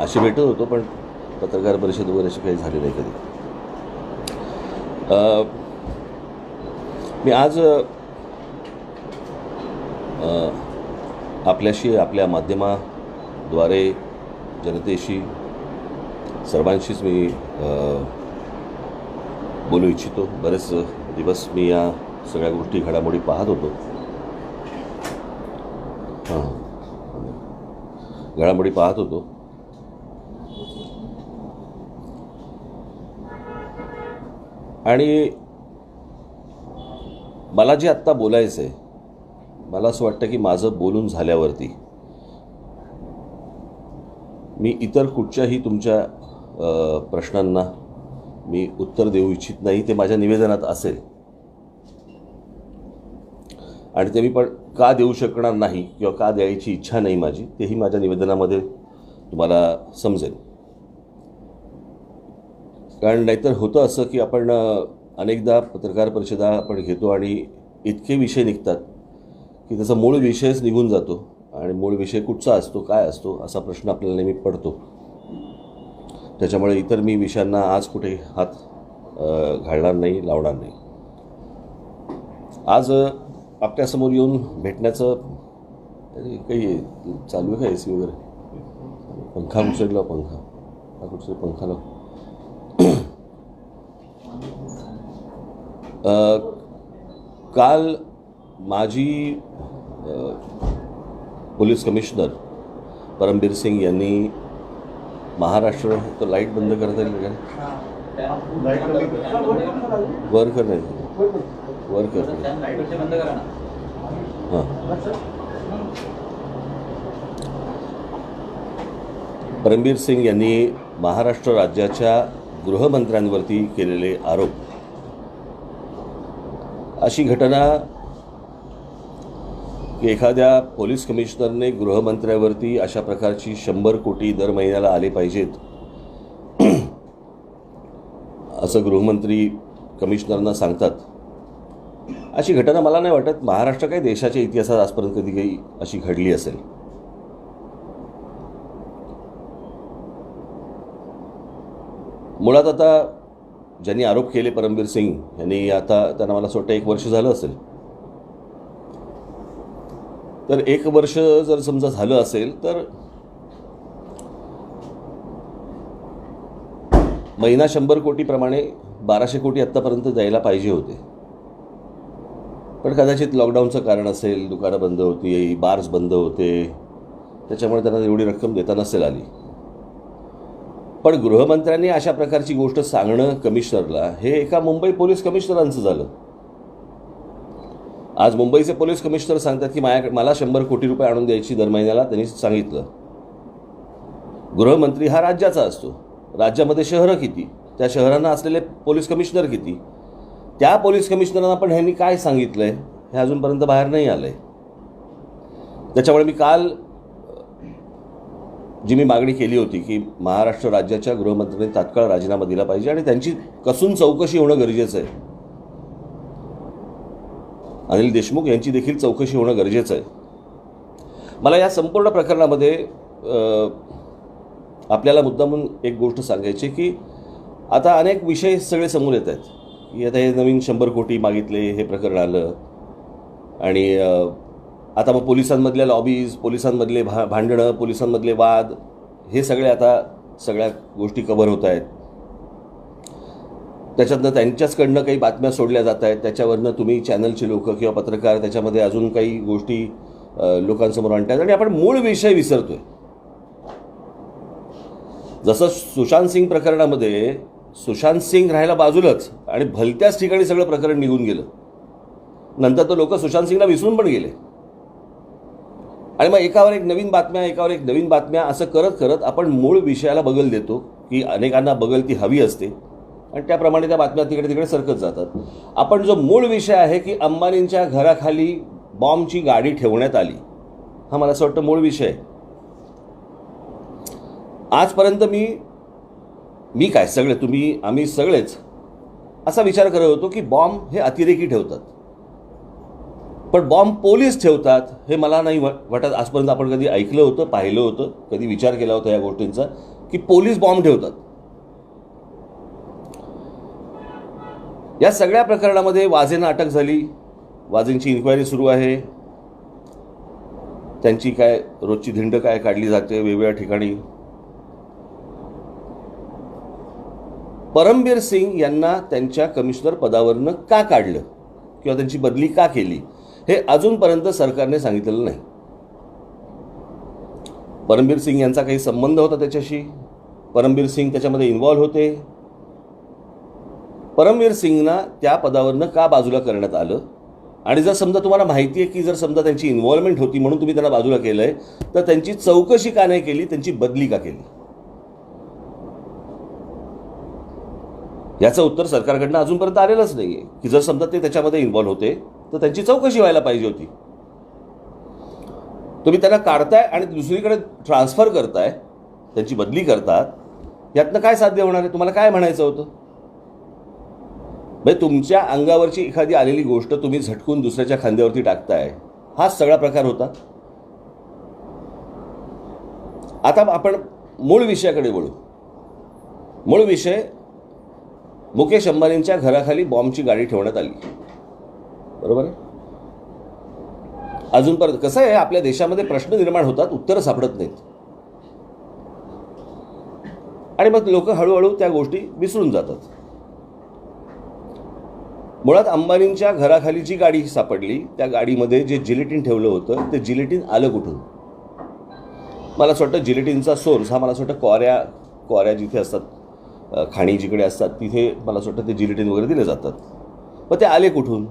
अशी भेटत होतो, पण पत्रकार परिषद वगैरे अशी काही झाली नाही कधी. मी आज आपल्याशी, आपल्या माध्यमाद्वारे जनतेशी, सर्वांशीच मी बोलू इच्छितो. बरेच दिवस मी या सगळ्या गोष्टी, घडामोडी पाहत होतो. घडामोडी पाहत होतो आणि मला जे आत्ता बोलायचं आहे, मला असं वाटतं की माझं बोलून झाल्यावरती मी इतर कुठच्याही तुमच्या प्रश्नांना मी उत्तर देऊ इच्छित नाही. ते माझ्या निवेदनात असेल आणि ते मी पण का देऊ शकणार नाही किंवा का द्यायची इच्छा नाही माझी, तेही माझ्या निवेदनामध्ये तुम्हाला समजेल. कारण नाहीतर होतं असं की आपण अनेकदा पत्रकार परिषदा आपण घेतो आणि इतके विषय निघतात की त्याचा मूळ विषयच निघून जातो आणि मूळ विषय कुठचा असतो, काय असतो, असा प्रश्न आपल्याला नेहमी पडतो. त्याच्यामुळे इतर मी विषयांना आज कुठे हात घालणार नाही, लावणार नाही. आज आपल्यासमोर येऊन भेटण्याचं काही चालू आहे का? ए सी वगैरे, पंखा उचलला, पंखा हा कुठचा पंखा लाव. काल माजी पोलीस कमिशनर परमबीर सिंग यांनी महाराष्ट्र, तो लाईट बंद करता येईल का? वर कर, नाही वर कर. हां, परमबीर सिंग यांनी महाराष्ट्र राज्याच्या गृहमंत्र्यांवरती केलेले आरोप, अशी घटना की एखाद्या पोलीस कमिशनरने गृहमंत्र्यावरती अशा प्रकारची 100 कोटी दर महिन्याला आले पाहिजेत असं गृहमंत्री कमिशनरना सांगतात, अशी घटना मला नाही वाटत महाराष्ट्र काही देशाच्या इतिहासात आजपर्यंत कधी काही अशी घडली असेल. मुळात आता ज्यांनी आरोप केले परमबीर सिंग यांनी, आता त्यांना मला असं वाटतं 1 वर्ष झालं असेल. तर 1 वर्ष जर समजा झालं असेल तर महिना 100 कोटीप्रमाणे 1200 कोटी आत्तापर्यंत द्यायला पाहिजे होते. पण कदाचित लॉकडाऊनचं कारण असेल, दुकानं बंद होती, बार्स बंद होते, त्याच्यामुळे त्यांना एवढी रक्कम देता नसेल आली. पण गृहमंत्र्यांनी अशा प्रकारची गोष्ट सांगणं कमिशनरला, हे एका मुंबई पोलीस कमिशनरांचं झालं. आज मुंबईचे पोलीस कमिशनर सांगतात की मला 100 कोटी रुपये आणून द्यायची दर महिन्याला, त्यांनी सांगितलं. गृहमंत्री हा राज्याचा असतो, राज्यामध्ये शहरं किती, त्या शहरांना असलेले पोलीस कमिशनर किती, त्या पोलीस कमिशनरांना पण ह्यांनी काय सांगितलंय हे अजूनपर्यंत बाहेर नाही आलंय. त्याच्यामुळे मी काल जी मी मागणी केली होती की महाराष्ट्र राज्याच्या गृहमंत्र्यांनी तात्काळ राजीनामा दिला पाहिजे आणि त्यांची कसून चौकशी होणं गरजेचं आहे. अनिल देशमुख यांची देखील चौकशी होणं गरजेचं आहे. मला या संपूर्ण प्रकरणामध्ये आपल्याला मुद्दामून एक गोष्ट सांगायची की आता अनेक विषय सगळे समोर येत आहेत की आता हे नवीन 100 कोटी मागितले, हे प्रकरण आलं आणि आता मग पोलिसांमधल्या लॉबीज, पोलिसांमधले भांडणं, पोलिसांमधले वाद, हे सगळे आता सगळ्या गोष्टी कव्हर होत आहेत. त्याच्यातनं त्यांच्याचकडनं काही बातम्या सोडल्या जात आहेत, त्याच्यावरनं तुम्ही चॅनलचे लोक किंवा पत्रकार त्याच्यामध्ये अजून काही गोष्टी लोकांसमोर आणतात आणि आपण मूळ विषय विसरतोय. जसं सुशांत सिंग प्रकरणामध्ये सुशांत सिंग राहायला बाजूलाच आणि भलत्याच ठिकाणी सगळं प्रकरण निघून गेलं. नंतर तर लोक सुशांत सिंगला विसरून पण गेले आणि मग एकावर एक नवीन बातम्या, एकावर एक नवीन बातम्या, असं करत करत आपण मूळ विषयाला बगल देतो की अनेकांना बगल ती हवी असते आणि त्याप्रमाणे त्या बातम्या तिकडे तिकडे सरकत जातात. आपण जो मूळ विषय आहे की अंबानींच्या घराखाली बॉम्बची गाडी ठेवण्यात आली, हा मला असं वाटतं मूळ विषय आहे. आजपर्यंत मी काय सगळे, तुम्ही, आम्ही सगळेच असा विचार करत होतो की बॉम्ब हे अतिरेकी ठेवतात. पण बॉम्ब पोलीस ठेवतात हे मला नाही वाटत आजपर्यंत आपण कधी ऐकलं होतं, पाहिलं होतं, कधी विचार केला होता या गोष्टींचा की पोलीस बॉम्ब ठेवतात. या सगळ्या प्रकरणामध्ये वाझेंना अटक झाली. वाझेंची इन्क्वायरी सुरू आहे. त्यांची काय रोजची धिंड काय काढली जाते वेगवेगळ्या ठिकाणी. परमबीर सिंग यांना त्यांच्या कमिशनर पदावरनं का काढलं किंवा त्यांची बदली का केली हे अजूनपर्यंत सरकारने सांगितलेलं नाही. परमबीर सिंग यांचा काही संबंध होता त्याच्याशी? परमबीर सिंग त्याच्यामध्ये इन्व्हॉल्व होते? परमबीर सिंगना त्या पदावरनं का बाजूला करण्यात आलं? आणि जर समजा तुम्हाला माहिती आहे की जर समजा त्यांची इन्व्हॉल्वमेंट होती म्हणून तुम्ही त्यांना बाजूला केलंय, तर त्यांची चौकशी का नाही केली, त्यांची बदली का केली? याचं उत्तर सरकारकडनं अजूनपर्यंत आलेलंच नाहीये की जर समजा ते त्याच्यामध्ये इन्व्हॉल्व होते तर त्यांची चौकशी व्हायला पाहिजे होती. तुम्ही त्यांना काढताय आणि दुसरीकडे ट्रान्सफर करताय, त्यांची बदली करतात, यातनं काय साध्य होणार आहे? तुम्हाला काय म्हणायचं होतं? म्हणजे तुमच्या अंगावरची एखादी आलेली गोष्ट तुम्ही झटकून दुसऱ्याच्या खांद्यावरती टाकताय, हाच सगळा प्रकार होता. आता आपण मूळ विषयाकडे वळू. मूळ विषय, मुकेश अंबानींच्या घराखाली बॉम्बची गाडी ठेवण्यात आली, बरोबर आहे? अजूनपर्यंत कसं आहे, आपल्या देशामध्ये प्रश्न निर्माण होतात, उत्तरं सापडत नाहीत, आणि मग लोक हळूहळू त्या गोष्टी विसरून जातात. मुळात अंबानींच्या घराखाली जी गाडी सापडली, त्या गाडीमध्ये जे जिलेटिन ठेवलं होतं ते जिलेटिन आलं कुठून? मला असं वाटतं जिलेटिनचा सोर्स हा मला असं वाटतं क्वाऱ्या जिथे असतात, खाणी जिकडे असतात तिथे मला असं वाटतं ते जिलेटिन वगैरे दिले जातात. पण ते आले कुठून?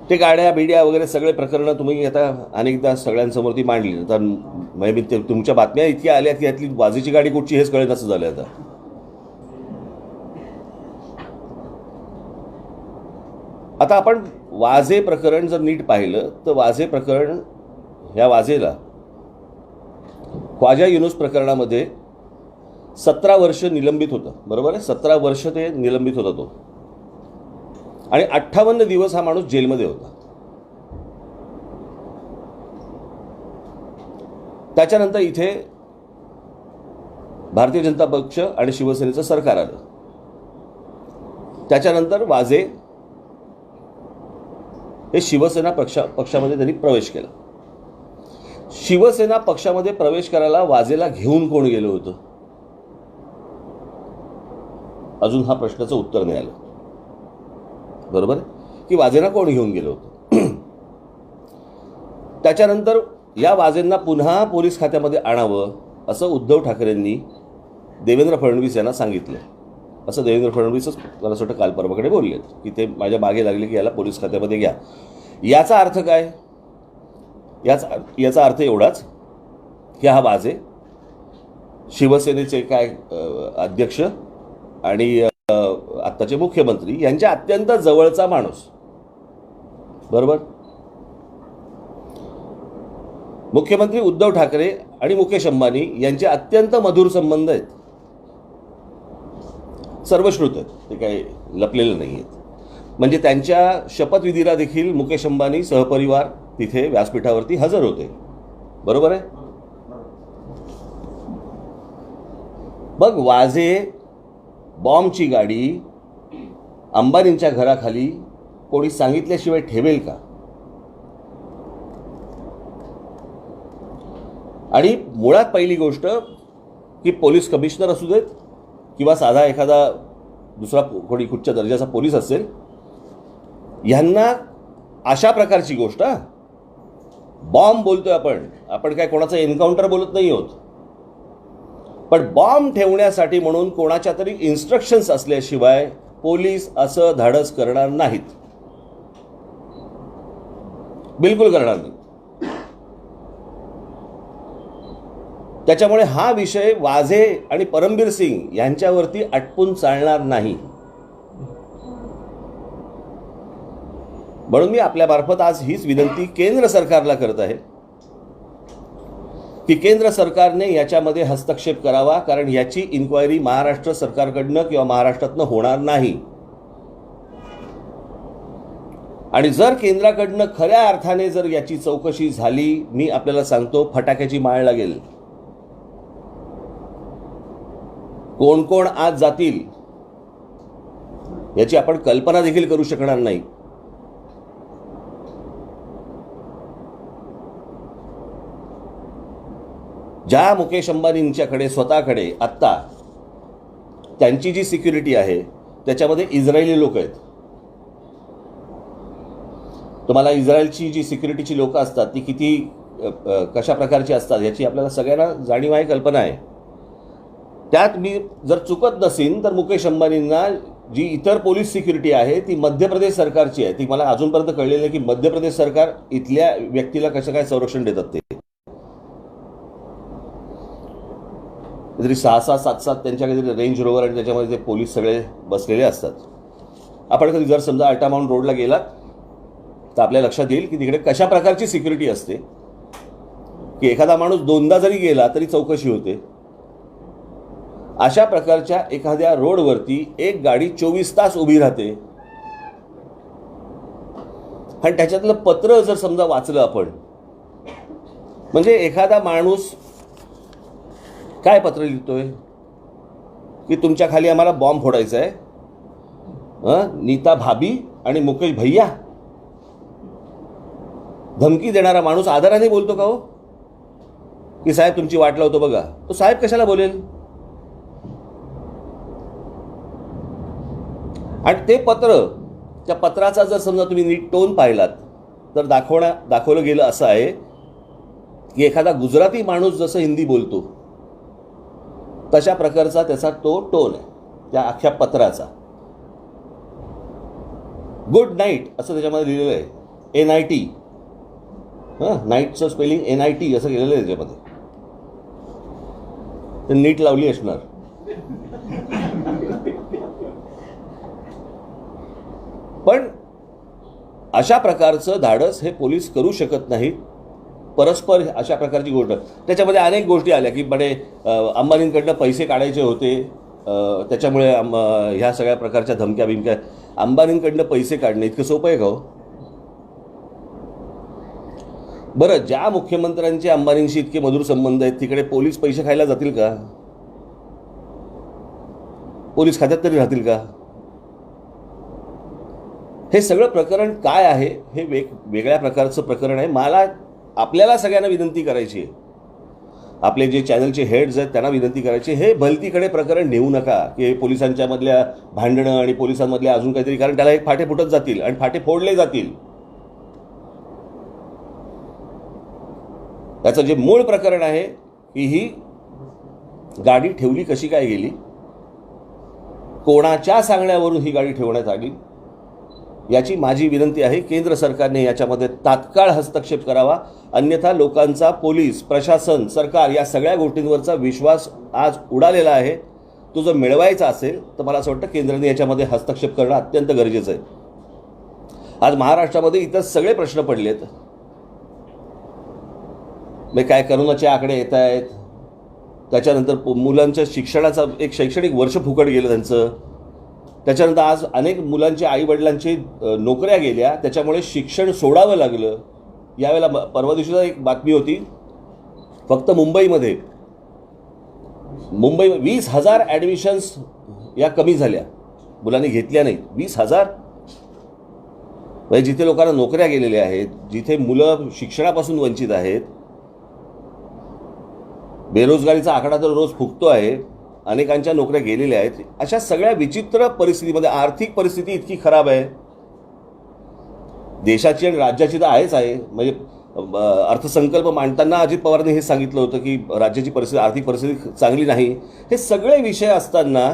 ते गाड्या बिड्या वगैरे सगळे प्रकरणं तुम्ही आता अनेकदा सगळ्यांसमोर ती मांडली. तर मी तुमच्या बातम्या इतक्या आल्या की यातली वाजेची गाडी कुठची हेच कळत असं झालं. आता आपण वाझे प्रकरण जर नीट पाहिलं तर वाझे प्रकरण, ह्या वाझेला ख्वाजा युनूस प्रकरणामध्ये 17 वर्ष निलंबित होतं, बरोबर आहे? 17 वर्ष ते निलंबित होता तो, आणि 58 दिवस हा माणूस जेलमध्ये होता. त्याच्यानंतर इथे भारतीय जनता पक्ष आणि शिवसेनेचं सरकार आलं. त्याच्यानंतर वाझे हे शिवसेना पक्षामध्ये त्यांनी प्रवेश केला. शिवसेना पक्षामध्ये प्रवेश करायला वाझेला घेऊन कोण गेलं होतं? अजून हा प्रश्नाचं उत्तर नाही आलं, बरोबर, की वाझेंना कोण घेऊन गेलं होतं? त्याच्यानंतर या वाझेंना पुन्हा पोलीस खात्यामध्ये आणावं असं उद्धव ठाकरेंनी देवेंद्र फडणवीस यांना सांगितलं. असं देवेंद्र फडणवीसच मला असं काल परवाकडे बोलले की ते माझ्या मागे लागले की याला पोलीस खात्यामध्ये घ्या. याचा अर्थ काय? याचा अर्थ एवढाच की हा वाझे शिवसेनेचे काय अध्यक्ष आणि आत्ताचे मुख्यमंत्री यांच्या अत्यंत जवळचा माणूस, बरोबर. मुख्यमंत्री उद्धव ठाकरे आणि मुकेश अंबानी यांचे अत्यंत मधुर संबंध आहेत, सर्वश्रुत आहेत, ते काही लपलेलं नाही आहेत. म्हणजे त्यांच्या शपथविधीला देखील मुकेश अंबानी सहपरिवार तिथे व्यासपीठावरती हजर होते, बरोबर आहे. मग वाझे बॉम्बची गाडी अंबानींच्या घराखाली कोणी सांगितल्याशिवाय ठेवेल का? आणि मुळात पहिली गोष्ट की पोलीस कमिशनर असू देत किंवा साधा एखादा दुसरा कोणी कुठच्या दर्जाचा पोलीस असेल, यांना अशा प्रकारची गोष्ट, बॉम्ब बोलतोय आपण काय कोणाचं एन्काउंटर बोलत नाही आहोत, पण बॉम्ब ठेवण्यासाठी म्हणून कोणाच्या तरी इन्स्ट्रक्शन्स असल्याशिवाय पोलीस असं धाडस करणार नाहीत, बिलकुल करणार नाही. त्याच्यामुळे हा विषय वाझे आणि परमबीर सिंग यांच्यावरती अटपून चालणार नाही. म्हणून मी आपल्यामार्फत आज हीच विनंती केंद्र सरकारला करत आहे की केंद्र सरकारने याच्यामध्ये हस्तक्षेप करावा, कारण याची इन्क्वायरी महाराष्ट्र सरकारकडनं किंवा महाराष्ट्रातनं होणार नाही. आणि जर केंद्राकडनं खऱ्या अर्थाने जर याची चौकशी झाली, मी आपल्याला सांगतो फटाक्याची माळ लागेल. कोण कोण आज जातील याची आपण कल्पना देखील करू शकणार नाही. ज्या मुकेश अंबानींच्याकडे स्वतःकडे आत्ता त्यांची जी सिक्युरिटी आहे त्याच्यामध्ये इस्रायली लोक आहेत. तुम्हाला इस्रायलची जी सिक्युरिटीची लोक असतात ती किती कशा प्रकारची असतात याची आपल्याला सगळ्यांना जाणीव आहे, कल्पना आहे. त्यात मी जर चुकत नसीन तर मुकेश अंबानींना जी इतर पोलीस सिक्युरिटी आहे ती मध्य प्रदेश सरकारची आहे. ती मला अजूनपर्यंत कळलेलं आहे की मध्य प्रदेश सरकार इथल्या व्यक्तीला कसं काय संरक्षण देतात. ते तरी 6-7 त्यांच्या काहीतरी रेंज रोवर आणि त्याच्यामध्ये ते पोलीस सगळे बसलेले असतात. आपण कधी जर समजा अल्टा माउंट रोडला गेलात तर आपल्या लक्षात येईल की तिकडे कशा प्रकारची सिक्युरिटी असते की एखादा माणूस 2दा जरी गेला तरी चौकशी होते. अशा प्रकारच्या एखाद्या रोडवरती एक गाडी 24 तास उभी राहते. आणि त्याच्यातलं पत्र जर समजा वाचलं आपण, म्हणजे एखादा माणूस काय पत्र लिहितोय की तुमच्या खाली आम्हाला बॉम्ब फोडायचा आहे, नीता भाभी आणि मुकेश भैया. धमकी देणारा माणूस आदराने बोलतो का हो की साहेब तुमची वाट लावतो बघा? तो साहेब कशाला बोलेल? आणि ते पत्र, त्या पत्राचा जर समजा तुम्ही नीट टोन पाहिलात तर दाखवलं गेलं असं आहे की एखादा गुजराती माणूस जसं हिंदी बोलतो तशा प्रकारचा त्याचा तो टोन आहे त्या अख्ख्या पत्राचा. गुड नाईट असं त्याच्यामध्ये लिहिलेलं आहे. NIT, नाईटचं स्पेलिंग NIT असं केलेलं आहे त्याच्यामध्ये. ते नीट लावली असणार. पण अशा प्रकारचं धाडस हे पोलीस करू शकत नाहीत. परस्पर अशा प्रकारची गोष्ट, त्याच्यामध्ये अनेक गोष्टी आल्या की बडे अंबानींकडनं पैसे काढायचे होते, त्याच्यामुळे ह्या सगळ्या प्रकारच्या धमक्या बिमक्या. अंबानींकडनं पैसे काढणं इतकं सोपं आहे का हो? बरं, ज्या मुख्यमंत्र्यांचे अंबानींशी इतके मधुर संबंध आहेत तिकडे पोलीस पैसे खायला जातील का? पोलीस खात्यात तरी राहतील का? हे सगळं प्रकरण काय आहे हे वेगळ्या प्रकारचं प्रकरण आहे. मला आपल्याला सगळ्यांना विनंती करायची आहे, आपले जे चॅनलचे हेड्स आहेत त्यांना विनंती करायची, हे भलतीकडे प्रकरण नेऊ नका की पोलिसांच्या मधल्या भांडणं आणि पोलिसांमधल्या अजून काहीतरी, कारण त्याला एक फाटे फुटत जातील आणि फाटे फोडले जातील. त्याचं जे मूळ प्रकरण आहे की ही गाडी ठेवली कशी काय गेली, कोणाच्या सांगण्यावरून ही गाडी ठेवण्यात आली, याची माझी विनंती आहे. केंद्र सरकारने याच्यामध्ये तात्काळ हस्तक्षेप करावा, अन्यथा लोकांचा पोलीस प्रशासन सरकार या सगळ्या गोष्टींवरचा विश्वास आज उडालेला आहे. तो जर मिळवायचा असेल तर मला असं वाटतं केंद्राने याच्यामध्ये हस्तक्षेप करणं अत्यंत गरजेचं आहे. आज महाराष्ट्रामध्ये इतर सगळे प्रश्न पडलेत. काय करोनाचे आकडे येत आहेत, त्याच्यानंतर मुलांच्या शिक्षणाचं एक शैक्षणिक वर्ष फुकट गेलं त्यांचं, त्याच्यानंतर आज अनेक मुलांच्या आईवडिलांची नोकऱ्या गेल्या, त्याच्यामुळे शिक्षण सोडावं लागलं. यावेळेला परवा दिवशीचा एक बातमी होती, फक्त मुंबईमध्ये 20,000 ॲडमिशन्स या कमी झाल्या, मुलांनी घेतल्या नाहीत. 20,000 म्हणजे जिथे लोकांना नोकऱ्या गेलेल्या आहेत, जिथे मुलं शिक्षणापासून वंचित आहेत, बेरोजगारीचा आकडा तर रोज फुगतो आहे, अनेकांच्या नोकऱ्या गेलेल्या आहेत. अशा सगळ्या विचित्र परिस्थितीमध्ये आर्थिक परिस्थिती इतकी खराब आहे देशाची आणि राज्याची तर आहेच आहे. म्हणजे अर्थसंकल्प मांडताना अजित पवारांनी हे सांगितलं होतं की राज्याची परिस्थिती, आर्थिक परिस्थिती चांगली नाही. हे सगळे विषय असताना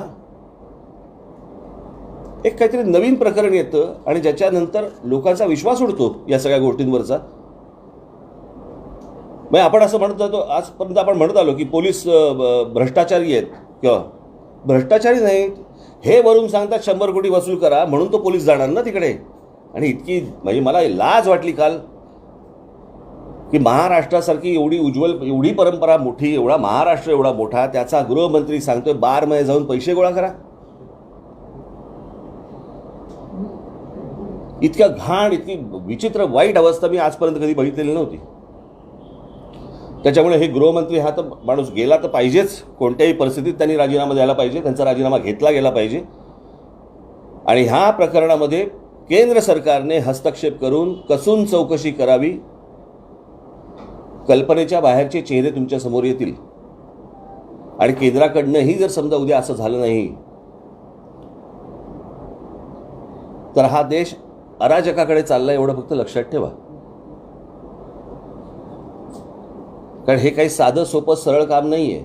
एक काहीतरी नवीन प्रकरण येतं आणि ज्याच्यानंतर लोकांचा विश्वास उडतो या सगळ्या गोष्टींवरचा. मग आपण असं म्हणत होतो, आजपर्यंत आपण म्हणत आलो की पोलीस भ्रष्टाचारी आहेत किंवा भ्रष्टाचारी नाहीत, हे वरून सांगतात 100 कोटी वसूल करा म्हणून तो पोलीस जाणार ना तिकडे. आणि इतकी म्हणजे मला लाज वाटली काल की महाराष्ट्रासारखी एवढी उज्ज्वल, एवढी परंपरा मोठी, एवढा महाराष्ट्र एवढा मोठा, त्याचा गृहमंत्री सांगतोय बारमध्ये जाऊन पैसे गोळा करा. इतक्या घाण, इतकी विचित्र वाईट अवस्था मी आजपर्यंत कधी बघितलेली नव्हती. त्याच्यामुळे हे गृहमंत्री हा तर माणूस गेला तर पाहिजेच, कोणत्याही परिस्थितीत त्यांनी राजीनामा द्यायला पाहिजे, त्यांचा राजीनामा घेतला गेला पाहिजे. आणि ह्या प्रकरणामध्ये केंद्र सरकारने हस्तक्षेप करून कसून चौकशी करावी. कल्पनेच्या बाहेरचे चेहरे तुमच्या समोर येतील. आणि केंद्राकडनंही जर समजा उद्या असं झालं नाही तर हा देश अराजकाकडे चालला, एवढं फक्त लक्षात ठेवा. कारण हे काही साधं सोपं सरळ काम नाही आहे.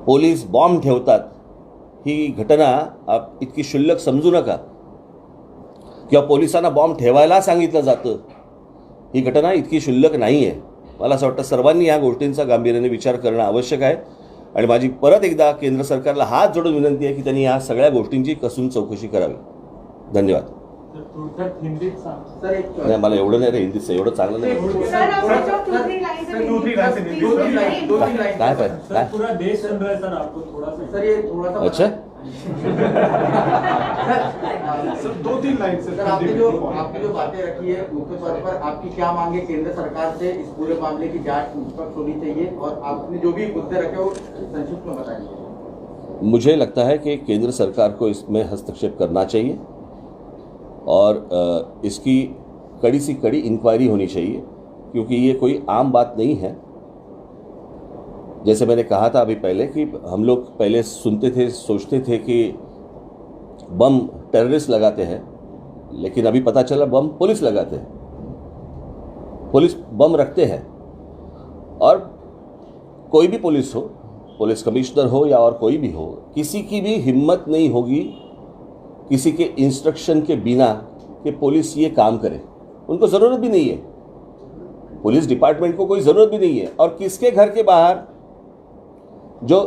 पोलीस बॉम्ब ठेवतात ही घटना इतकी क्षुल्लक समजू नका, किंवा पोलिसांना बॉम्ब ठेवायला सांगितलं जातं ही घटना इतकी क्षुल्लक नाही आहे. मला असं वाटतं सर्वांनी या गोष्टींचा गांभीर्याने विचार करणं आवश्यक आहे. आणि माझी परत एकदा केंद्र सरकारला हात जोडून विनंती आहे की त्यांनी या सगळ्या गोष्टींची कसून चौकशी करावी. धन्यवाद. नाही, मला एवढं नाही रे हिंदीचं, एवढं चांगलं नाही. काय काय पूरा देश सुन रहा है सर आपको, थोड़ा सा सर ये थोड़ा सा अच्छा सर 2-3 लाइन सर. आपने जो बातें रखी है मुख्य तौर पर आपकी क्या मांगे केंद्र सरकार से, इस पूरे मामले की जांच निष्पक्ष होनी चाहिए, और आपने जो भी मुद्दे रखे वो संक्षिप्त में बताइए. मुझे लगता है कि केंद्र सरकार को इसमें हस्तक्षेप करना चाहिए और इसकी कड़ी से कड़ी इंक्वायरी होनी चाहिए, क्योंकि ये कोई आम बात नहीं है. जैसे मैंने कहा था अभी पहले कि हम लोग पहले सुनते थे, सोचते थे कि बम टेररिस्ट लगाते हैं, लेकिन अभी पता चला बम पुलिस लगाते हैं. पुलिस बम रखते हैं, और कोई भी पुलिस हो, पुलिस कमिश्नर हो या और कोई भी हो, किसी की भी हिम्मत नहीं होगी किसी के इंस्ट्रक्शन के बिना कि पुलिस ये काम करे. उनको ज़रूरत भी नहीं है, पुलिस डिपार्टमेंट को कोई ज़रूरत भी नहीं है. और किसके घर के बाहर, जो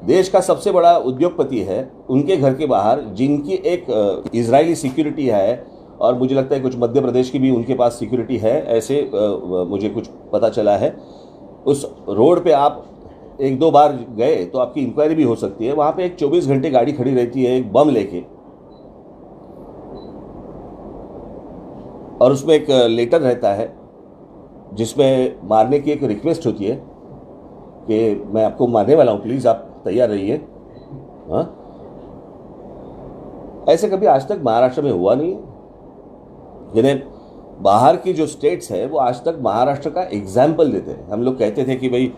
देश का सबसे बड़ा उद्योगपति है उनके घर के बाहर, जिनकी एक इजरायली सिक्योरिटी है, और मुझे लगता है कुछ मध्य प्रदेश की भी उनके पास सिक्योरिटी है, ऐसे मुझे कुछ पता चला है. उस रोड पे आप 1-2 बार गए तो आपकी इंक्वायरी भी हो सकती है. वहाँ पे एक 24 घंटे गाड़ी खड़ी रहती है एक बम लेके, और उसमें एक लेटर रहता है जिसमें मारने की एक रिक्वेस्ट होती है कि मैं आपको मारने वाला हूँ, प्लीज़ आप तैयार रहिए. हाँ, ऐसे कभी आज तक महाराष्ट्र में हुआ नहीं है. यानी बाहर की जो स्टेट्स है वो आज तक महाराष्ट्र का एग्जाम्पल देते हैं. हम लोग कहते थे कि भाई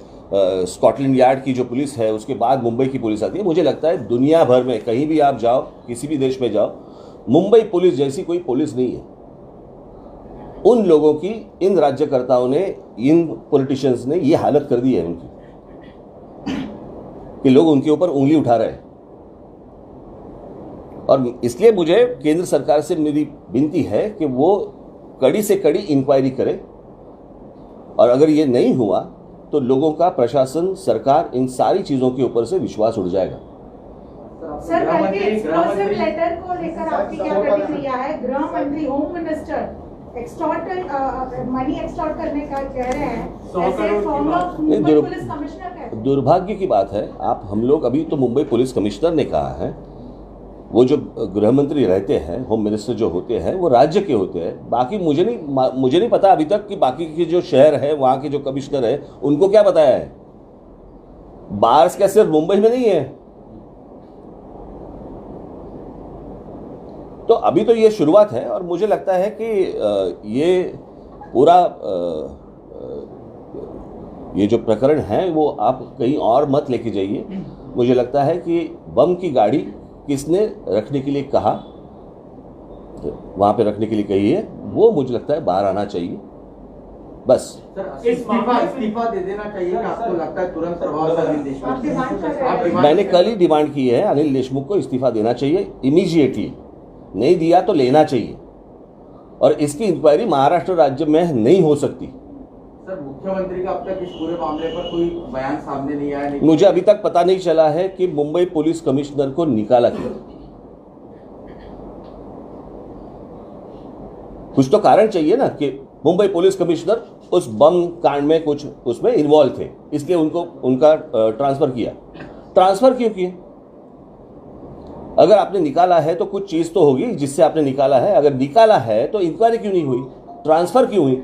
स्कॉटलैंड यार्ड की जो पुलिस है उसके बाद मुंबई की पुलिस आती है. मुझे लगता है दुनिया भर में कहीं भी आप जाओ, किसी भी देश में जाओ, मुंबई पुलिस जैसी कोई पुलिस नहीं है. उन लोगों की, इन राज्यकर्ताओं ने, इन पॉलिटिशियंस ने ये हालत कर दी है उनकी कि लोग उनके ऊपर उंगली उठा रहे हैं. और इसलिए मुझे केंद्र सरकार से मेरी विनती है कि वो कड़ी से कड़ी इंक्वायरी करे, और अगर ये नहीं हुआ तो लोगों का, प्रशासन, सरकार, इन सारी चीज़ों के ऊपर से विश्वास उड़ जाएगा. सर, कल के एक्सप्लोसिव लेटर को लेकर आपकी क्या प्रतिक्रिया है? गृह मंत्री, होम मिनिस्टर मनी एक्सटॉर्ट करने का कह रहे हैं, ऐसे फॉर्मर मुंबई पुलिस कमिश्नर कहते हैं. दुर्भाग्य की बात है, आप, हम लोग अभी तो मुंबई पुलिस कमिश्नर ने कहा है, वो जो गृह मंत्री रहते हैं, होम मिनिस्टर जो होते हैं, वो राज्य के होते हैं. बाकी मुझे नहीं पता अभी तक कि बाकी के जो शहर है, वहाँ के जो कमिश्नर है, उनको क्या बताया है. बार्स क्या सिर्फ मुंबई में नहीं है. तो अभी तो ये शुरुआत है, और मुझे लगता है कि ये पूरा ये जो प्रकरण है वो आप कहीं और मत लेके जाइए. मुझे लगता है कि बम की गाड़ी किसने रखने के लिए कहा, वहाँ पे रखने के लिए कही है, वो मुझे लगता है बाहर आना चाहिए. बस इस्तीफा दे देना चाहिए. आपको लगता है तुरंत प्रभाव से अनिल देशमुख, मैंने कल ही डिमांड की है, अनिल देशमुख को इस्तीफा देना चाहिए इमीडिएटली. नहीं दिया तो लेना चाहिए, और इसकी इंक्वायरी महाराष्ट्र राज्य में नहीं हो सकती. सर, मुख्यमंत्री का अब तक इस पूरे मामले पर कोई बयान सामने नहीं आया. मुझे अभी तक पता नहीं चला है कि मुंबई पुलिस कमिश्नर को निकाला क्यों. कुछ तो कारण चाहिए ना कि मुंबई पुलिस कमिश्नर उस बम कांड में कुछ उसमें इन्वॉल्व थे, इसलिए उनका ट्रांसफर किया. ट्रांसफर क्यों किया? अगर आपने निकाला है तो कुछ चीज़ तो होगी जिससे आपने निकाला है। अगर निकाला है तो इंक्वायरी क्यों नहीं हुई, ट्रांसफर क्यों हुई?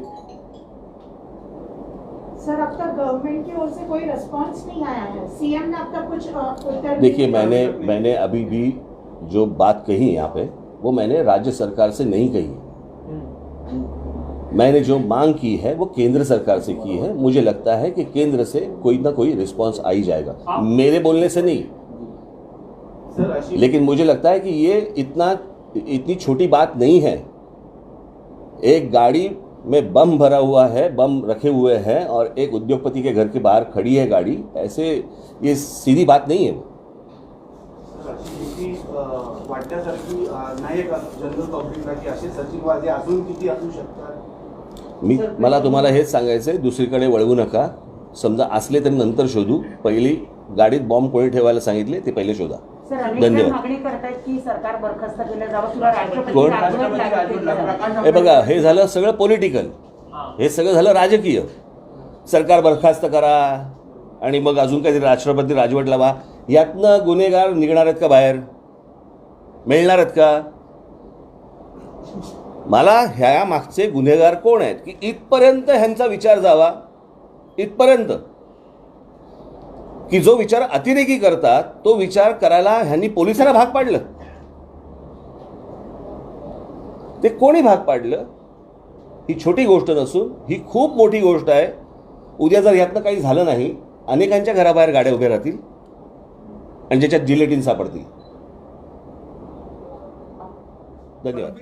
सर अब तक गवर्नमेंट की ओर से कोई रिस्पांस नहीं आया है, सीएम ने अब तक कुछ उत्तर देखिए, नहीं दिया। मैंने अभी भी जो बात कही यहाँ पे वो मैंने राज्य सरकार से नहीं कही। मैंने जो मांग की है वो केंद्र सरकार से की है। मुझे लगता है कि केंद्र से कोई ना कोई रिस्पांस आ ही जाएगा, मेरे बोलने से नहीं। लेकिन मुझे लगता है कि ये इतनी छोटी बात नहीं है। एक गाड़ी में बम भरा हुआ है, बम रखे हुए हैं और एक उद्योगपति के घर के बाहर खड़ी है गाड़ी, ऐसे ये सीधी बात नहीं है। वाटण्यासारखी नाही का जनरल पब्लिकला की असे सचिववादी अजून किती असू शकतात? मला तुम्हाला हेच सांगायचं आहे, दुसरीकडे वळवू नका. समजा असले तरी नंतर शोधू. पहिली गाडीत बॉम्ब कोणी ठेवायला सांगितले ते पहिले शोधा. सर, अनेक जण मागणी करतायत की सरकार बरखास्त केलं जावं किंवा कोण? राष्ट्रपती राजवट हे बघा, हे झालं सगळं पॉलिटिकल, हे सगळं झालं राजकीय. सरकार बरखास्त करा आणि मग अजून काहीतरी राष्ट्रपती राजवट लावा. यातनं गुन्हेगार निघणार आहेत का बाहेर, मिळणार आहेत का? मला ह्या मागचे गुन्हेगार कोण आहेत की इथपर्यंत ह्यांचा विचार जावा, इथपर्यंत की जो विचार अतिरेकी करतात तो विचार करायला ह्यांनी पोलिसांना भाग पाडलं. ते कोणी भाग पाडलं? ही छोटी गोष्ट नसून ही खूप मोठी गोष्ट आहे. उद्या जर ह्यातनं काही झालं नाही, अनेकांच्या घराबाहेर गाड्या उभ्या राहतील आणि ज्याच्यात जिलेटिन सापडतील. धन्यवाद.